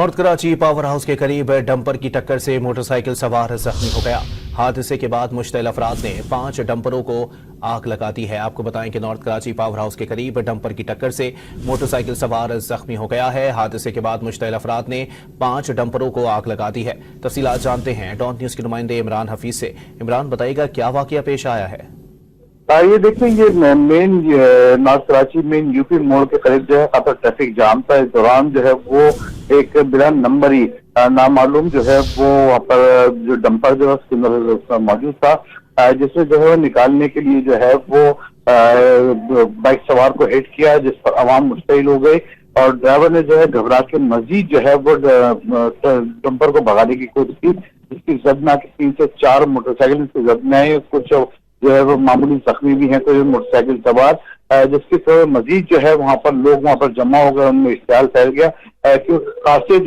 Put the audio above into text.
North Karachi power house के करीब dumper की टक्कर से मोटरसाइकिल सवार जख्मी हो गया। हादसे के बाद मुश्तइल अफराद ने 5 डंपरों को आग लगा दी है। आपको बताएं कि नॉर्थ कराची पावर हाउस के करीब डंपर की टक्कर से मोटरसाइकिल सवार जख्मी हो गया है। हादसे के बाद मुश्तइल अफराद ने 5 डंपरों को आग लगा दी है। तफसीलात जानते हैं डॉन न्यूज के नुमाइंदे इमरान हफीज से। इमरान, बताइएगा क्या वाकया पेश आया है? ये देखिए, ये main north Karachi main UP मोड़ के करीब जो है काफी ट्रैफिक जाम था। इस दौरान जो है वो एक बिला नंबरी नामालूम जो है वो वहाँ पर जो डंपर जो है उसके अंदर मौजूद था, जिसमें जो है वो निकालने के लिए जो है वो बाइक सवार को हिट किया, जिस पर आवाम मुश्तइल हो गई और ड्राइवर ने जो है घबरा के मजीद जो है वो डंपर को भगाने की कोशिश की, जिसकी जद में 3 से 4 मोटरसाइकिल की जद में आई। कुछ जो है वो मामूली जख्मी भी हैं, कोई मोटरसाइकिल सवार, जिसके मजीद जो है वहां पर लोग वहां पर जमा हो गए, उनमें इश्तियाल फैल गया कि काफी